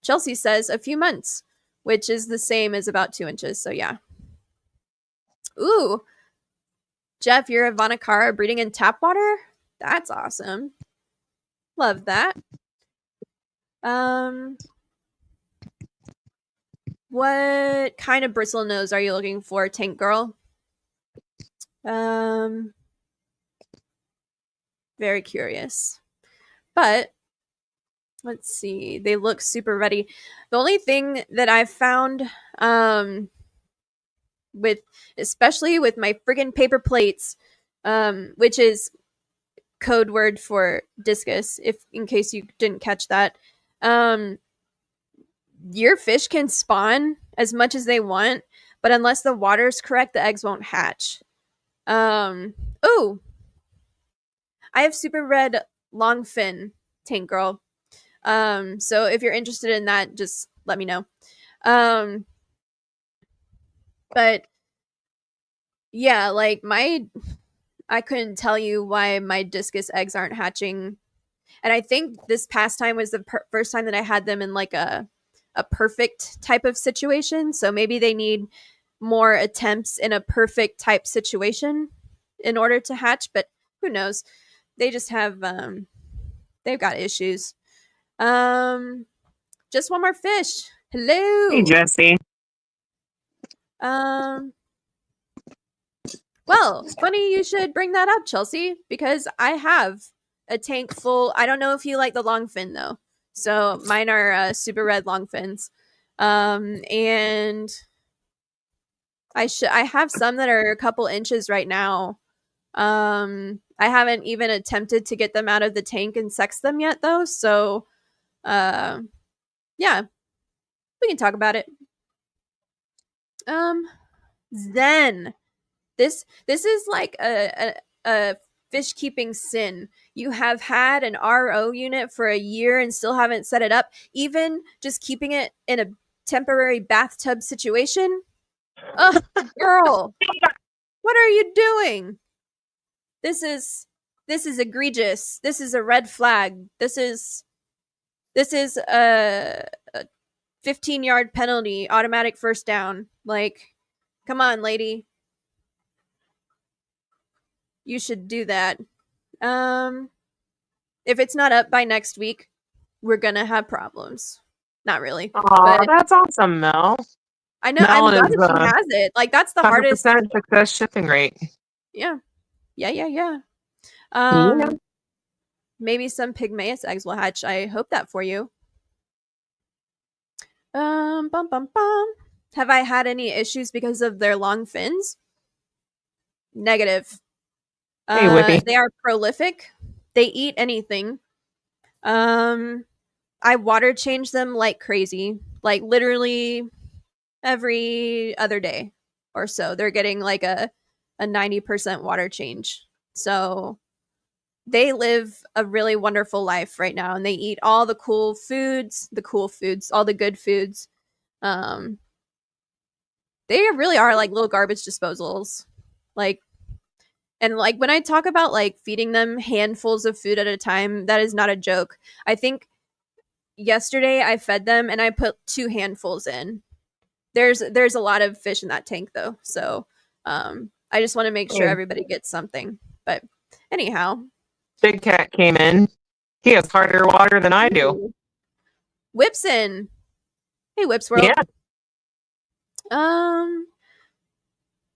Chelsea says a few months, which is the same as about 2 inches. So yeah. Ooh. Jeff, you're a Vanacara breeding in tap water? That's awesome. Love that. What kind of bristle nose are you looking for, Tank Girl? Very curious. But let's see. They look super ready. The only thing that I've found with especially with my friggin' paper plates, which is code word for discus, if in case you didn't catch that. Your fish can spawn as much as they want, but unless the water's correct, the eggs won't hatch. Oh, I have super red longfin, Tank Girl. So if you're interested in that, just let me know. But yeah, like I couldn't tell you why my discus eggs aren't hatching. And I think this past time was the first time that I had them in like a perfect type of situation. So maybe they need more attempts in a perfect type situation in order to hatch, but who knows? They just have they've got issues. Just one more fish. Hello. Hey, Jesse. Well, funny you should bring that up, Chelsea, because I have a tank full. I don't know if you like the long fin though. So mine are super red long fins. And I have some that are a couple inches right now. I haven't even attempted to get them out of the tank and sex them yet though. So yeah, we can talk about it. Zen. This is like a fish keeping sin. You have had an RO unit for a year and still haven't set it up. Even just keeping it in a temporary bathtub situation. Ugh, girl, what are you doing? This is egregious. This is a red flag. This is a 15-yard penalty, automatic first down. Like, come on, lady. You should do that. If it's not up by next week, we're gonna have problems. Not really. Oh, that's awesome, Mel. I know. I'm glad that she has it. Like that's the hardest. 100% success shipping rate. Yeah. Yeah. Maybe some pygmaeus eggs will hatch. I hope that for you. Bum bum bum. Have I had any issues because of their long fins? Negative. Hey, Whippy. They are prolific. They eat anything. I water change them like crazy. Like literally every other day or so. They're getting like a 90% water change. So they live a really wonderful life right now and they eat all the cool foods, all the good foods. They really are like little garbage disposals. Like, and like when I talk about like feeding them handfuls of food at a time, that is not a joke. I think yesterday I fed them and I put 2 handfuls in. There's a lot of fish in that tank though. So I just want to make sure everybody gets something. But anyhow. Big Cat came in. He has harder water than I do. Whipson. Hey, Whips World. Yeah.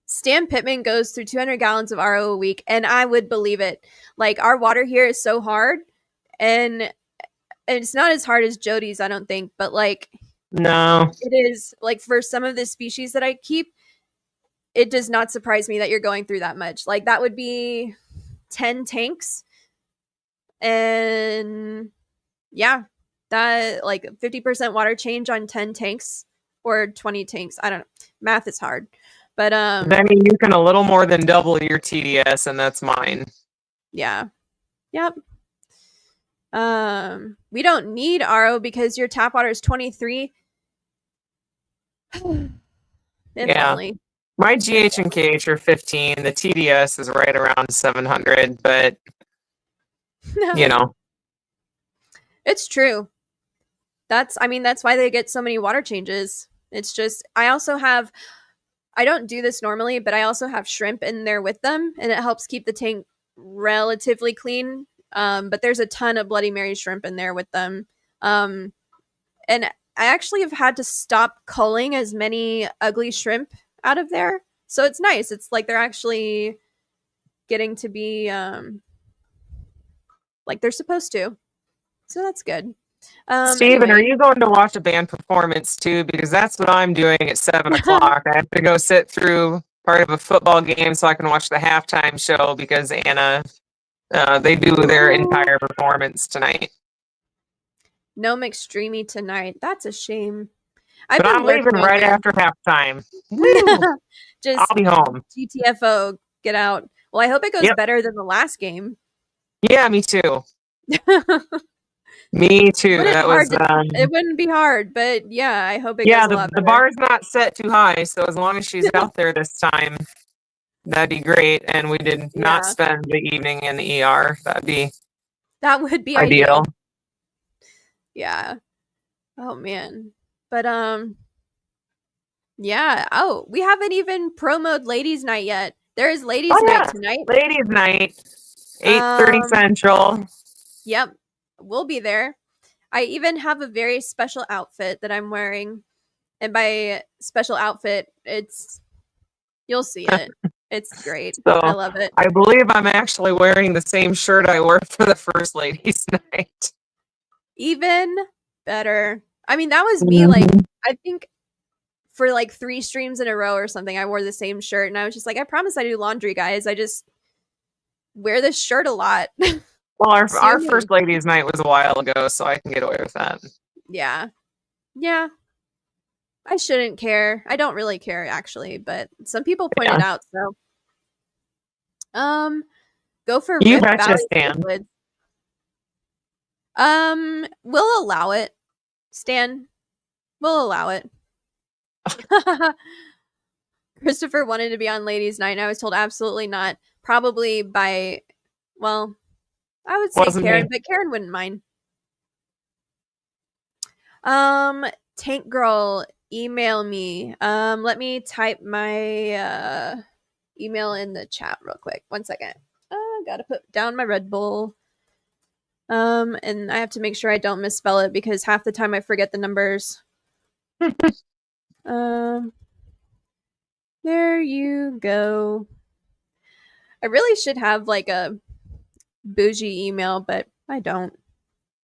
Stan Pittman goes through 200 gallons of RO a week, and I would believe it. Like, our water here is so hard, and it's not as hard as Jodi's, I don't think, but, like... No. It is, like, for some of the species that I keep, it does not surprise me that you're going through that much. Like, that would be 10 tanks, and, yeah, that, like, 50% water change on 10 tanks, or 20 tanks. I don't know. Math is hard. But I mean, you can a little more than double your TDS, and that's mine. Yeah. Yep. We don't need RO because your tap water is 23. If Yeah. only. My GH and KH are 15. The TDS is right around 700, but you know. It's true. That's why they get so many water changes. It's just I don't do this normally, but I also have shrimp in there with them, and it helps keep the tank relatively clean. But there's a ton of Bloody Mary shrimp in there with them. And I actually have had to stop culling as many ugly shrimp out of there. So it's nice. It's like they're actually getting to be like they're supposed to. So that's good. Steven, are you going to watch a band performance too? Because that's what I'm doing at 7 o'clock. I have to go sit through part of a football game so I can watch the halftime show because Anna, they do their entire performance tonight. No McStreamy tonight. That's a shame. But I'm leaving right after halftime. Just I'll be home. GTFO, get out. Well, I hope it goes better than the last game. Yeah, me too. Me too. It wouldn't be hard, but yeah, I hope it goes a lot better. The bar's not set too high, so as long as she's out there this time, that'd be great. And we did not spend the evening in the ER. That would be ideal. Yeah. Oh man. But yeah. Oh, we haven't even promoted Ladies Night yet. There is Ladies Night tonight. Ladies Night, 8:30 Central. Yep, we'll be there. I even have a very special outfit that I'm wearing, and by special outfit, you'll see it. It's great. So I love it. I believe I'm actually wearing the same shirt I wore for the first Ladies Night. Even better. I mean, that was me. Like, I think for like 3 streams in a row or something, I wore the same shirt, and I was just like, I promise I do laundry, guys. I just wear this shirt a lot. Well, our first Ladies Night was a while ago, so I can get away with that. Yeah. Yeah. I shouldn't care. I don't really care, actually, but some people point it out, so. Go for Rift Valley Liquids. We'll allow it. Stan, we'll allow it. Christopher wanted to be on Ladies Night, and I was told absolutely not. Probably by, well, I would say Karen, but Karen wouldn't mind. Tank Girl, email me. Let me type my email in the chat real quick. 1 second. Gotta put down my Red Bull. And I have to make sure I don't misspell it because half the time I forget the numbers. There you go. I really should have like a bougie email, but I don't.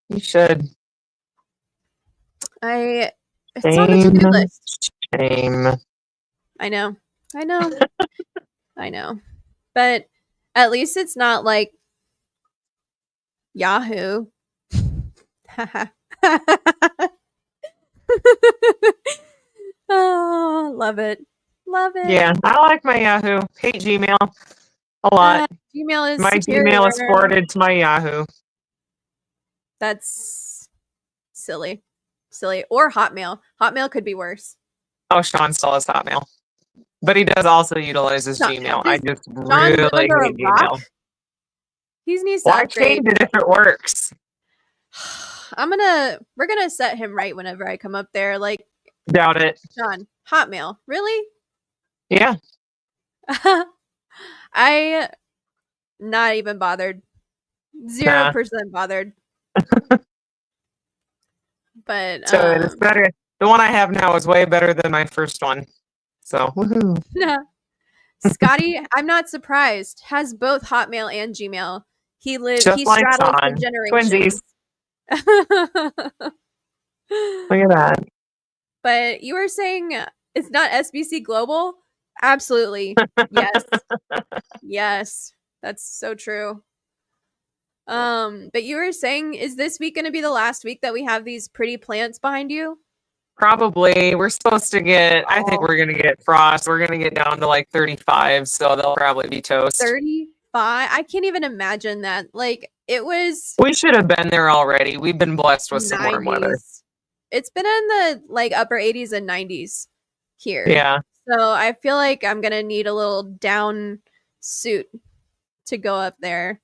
You should. It's on the to-do list. Shame. I know. I know. But at least it's not like Yahoo. Oh, love it. Love it. Yeah, I like my Yahoo. Hate Gmail a lot. Gmail is my superior. Gmail is forwarded to my Yahoo. That's silly. Or Hotmail. Hotmail could be worse. Oh, Sean still has Hotmail. But he does also utilize his Gmail. I just really hate Gmail. He needs to upgrade. Change it if it works? We're gonna set him right whenever I come up there. Like, doubt it. Sean, Hotmail. Really? Yeah. I not even bothered. 0% bothered. But so it's better. The one I have now is way better than my first one. So woohoo. Scotty, I'm not surprised. Has both Hotmail and Gmail. He straddles the generations. Look at that. But you were saying it's not SBC Global? Absolutely. Yes. Yes. That's so true. But you were saying, is this week going to be the last week that we have these pretty plants behind you? Probably. We're supposed to get, I think Oh, we're going to get frost. We're going to get down to like 35, so they'll probably be toast. 35. I can't even imagine that. Like, it was We should have been there already. We've been blessed with some warm weather. 90s. It's been in the like upper 80s and 90s here. Yeah. So I feel like I'm gonna need a little down suit to go up there.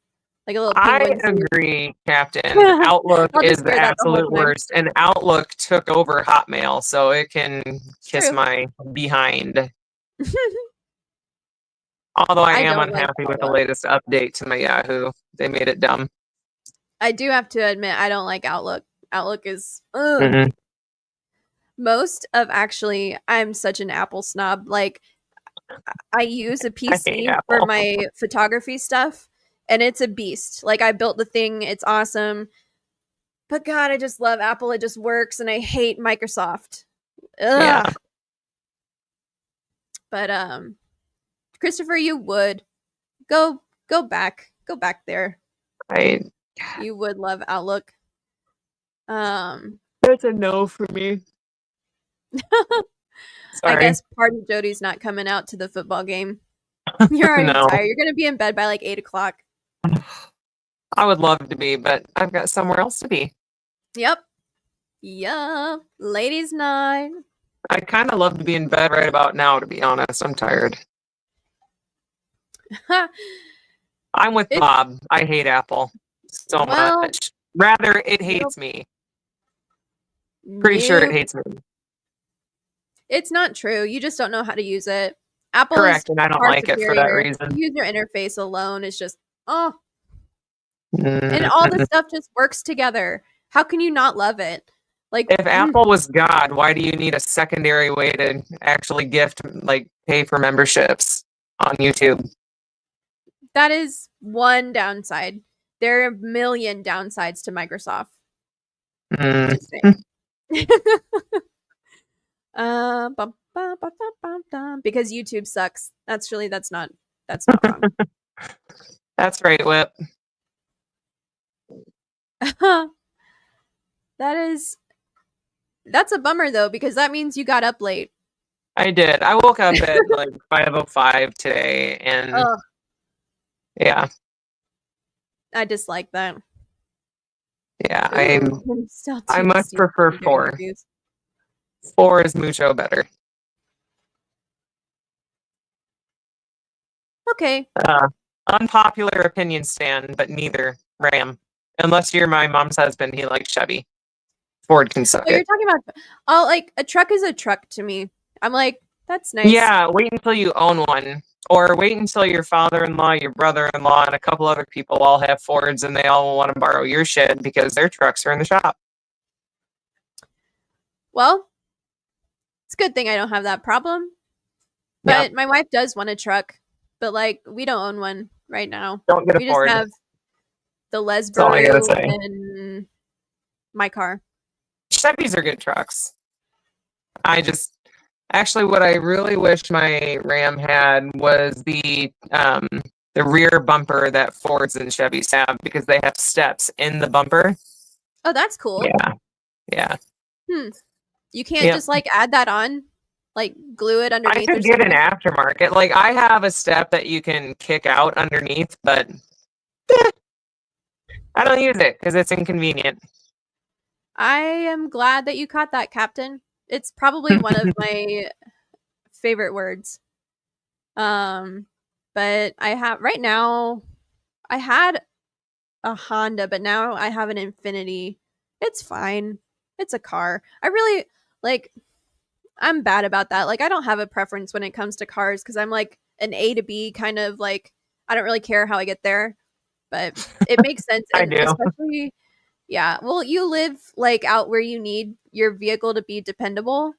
Like a little I penguin suit. agree, Captain. Outlook I'll is just the wear that the whole absolute time. worst. And Outlook took over Hotmail, so it can kiss True. my behind. Although I am don't like unhappy with the Outlook. latest update to my Yahoo. They made it dumb. I do have to admit I don't like Outlook. Outlook is Mhm. most of actually I'm such an Apple snob. Like I use a I hate PC for Apple. my photography stuff and it's a beast. Like I built the thing, it's awesome. But God, I just love Apple. It just works and I hate Microsoft. Ugh. Yeah. But Christopher, you would go back. Go back there. I You would love Outlook. That's a no for me. I Sorry. guess part of Jody's not coming out to the football game. You're already No. tired. You're gonna be in bed by like 8 o'clock. I would love to be, but I've got somewhere else to be. Yep. Yeah. Ladies' night. I kind of love to be in bed right about now, to be honest. I'm tired. I'm with It's- Bob. I hate Apple so Well, much. Rather, it hates me. Pretty sure it nope. hates me. It's not true. You just don't know how to use it. Apple Correct, is and I don't far like it for that superior. reason. User interface alone is just and all the stuff just works together. How can you not love it? Like If Apple was God, why do you need a secondary way to actually pay for memberships on YouTube? that is one downside. There are a million downsides to Microsoft. Just saying. Because YouTube sucks. That's not wrong. That's right, Whip. That's a bummer though, because that means you got up late. I did. I woke up at like 5:05 today, and Ugh, yeah, I dislike that. yeah. I'm still I too much stupid prefer to do 4. interviews. 4 is mucho better. Okay. Unpopular opinion stand, but neither Ram. Unless you're my mom's husband, he likes Chevy. Ford can suck Oh, you're it. talking about like a truck is a truck to me. I'm like, that's nice. Yeah, wait until you own one. Or wait until your father-in-law, your brother-in-law, and a couple other people all have Fords and they all want to borrow your shed because their trucks are in the shop. Well, it's a good thing I don't have that problem. But my wife does want a truck, but like we don't own one right now. Don't get a We just Ford. have the That's all I gotta Lesbaru say. and my car. Chevys are good trucks. Actually, what I really wish my Ram had was the rear bumper that Fords and Chevys have, because they have steps in the bumper. Oh, that's cool. Yeah. You can't just like add that on, like glue it underneath. I could get an aftermarket. Like I have a step that you can kick out underneath, but I don't use it because it's inconvenient. I am glad that you caught that, Captain. It's probably one of my favorite words. But I have right now. I had a Honda, but now I have an Infinity. It's fine. It's a car. I really like. I'm bad about that. Like I don't have a preference when it comes to cars because I'm like an A to B kind of like. I don't really care how I get there, but it makes sense. I And do. especially, yeah. Well, you live like out where you need your vehicle to be dependable,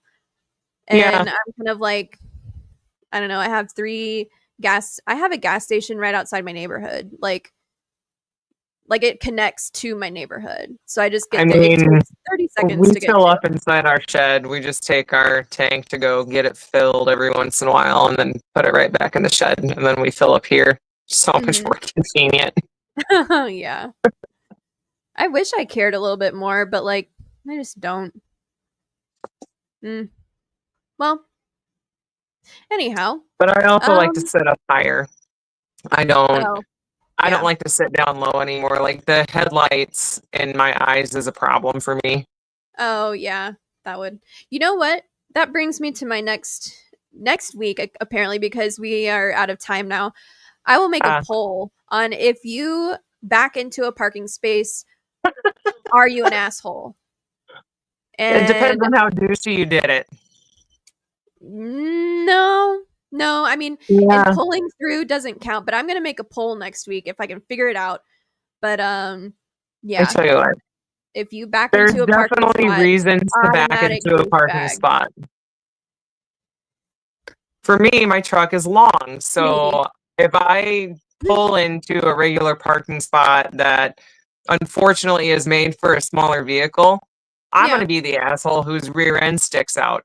and Yeah. I'm kind of like, I don't know. I have a gas station right outside my neighborhood. Like it connects to my neighborhood. So I just get it takes 30 seconds we to get fill to. up inside our shed. We just take our tank to go get it filled every once in a while and then put it right back in the shed. And then we fill up here. So much more convenient. Yeah. I wish I cared a little bit more, but like I just don't. Mm. Well, anyhow. But I also like to sit up higher. I don't Oh, I don't yeah. like to sit down low anymore. Like the headlights in my eyes is a problem for me. Oh, yeah. That would. You know what? That brings me to my next week, apparently, because we are out of time now. I will make a poll on if you back into a parking space, are you an asshole? It depends And on how douchey you did it. no, no. I mean, and Yeah. pulling through doesn't count, but I'm gonna make a poll next week if I can figure it out. But I yeah, tell you what, if you back there's into a parking definitely spot, reasons to back automatic into a parking douchebag. spot. For me, my truck is long, Me. so if I pull into a regular parking spot that unfortunately is made for a smaller vehicle, I'm going Yeah. to be the asshole whose rear end sticks out.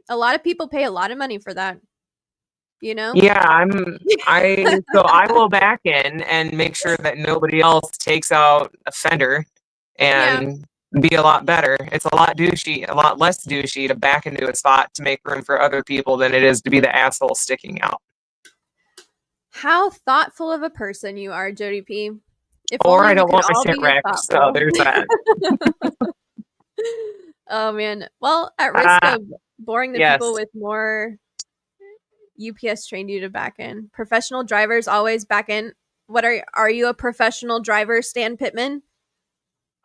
A lot of people pay a lot of money for that, you know? Yeah, so I will back in and make sure that nobody else takes out a fender Yeah. and be a lot better. It's a lot less douchey to back into a spot to make room for other people than it is to be the asshole sticking out. How thoughtful of a person you are, Jodi-P. If Or only I we don't could want my all shit be as wrecked, so thoughtful. there's that. Oh man. Well, at risk Ah, of boring the people yes, with more, UPS trained you to back in. Professional drivers always back in. What are you a professional driver, Stan Pittman?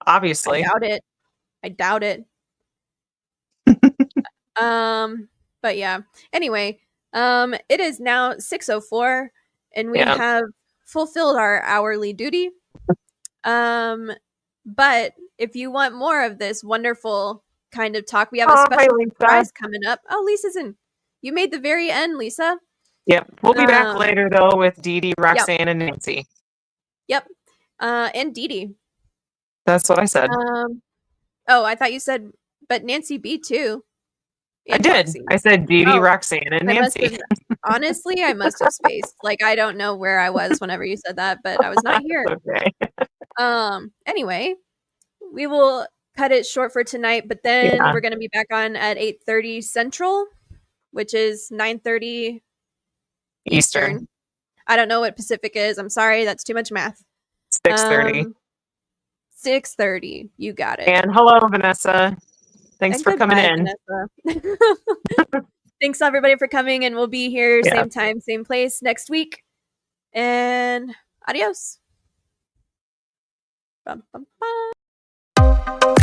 I obviously. doubt it. I doubt it. Um, but yeah. Anyway, it is now 6:04 and we Yeah. have fulfilled our hourly duty. Um, but if you want more of this wonderful kind of talk, we have a Oh, hi, special Lisa. surprise coming up. Oh, Lisa's in. You made the very end, Lisa. Yep. We'll be back Um, later, though, with Dee Dee, yep, Roxanne, and Nancy. yep. And Dee Dee. That's what I said. Oh, I thought you said, but Nancy B too, I and did. Roxy. I said Dee Dee, Oh, Roxanne, and I must Nancy. have. Honestly, I must have spaced. Like I don't know where I was whenever you said that, but I was not here. Okay. Anyway, we will cut it short for tonight, but then Yeah. we're gonna be back on at 8:30 Central, which is 9:30 Eastern. Eastern. I don't know what Pacific is. I'm sorry, that's too much math. 6:30. 6:30. You got it. And hello, Vanessa. Thanks And for coming goodbye, in. Vanessa. Thanks everybody for coming, and we'll be here Yeah. same time, same place next week. And adios. Bum, bum, bum.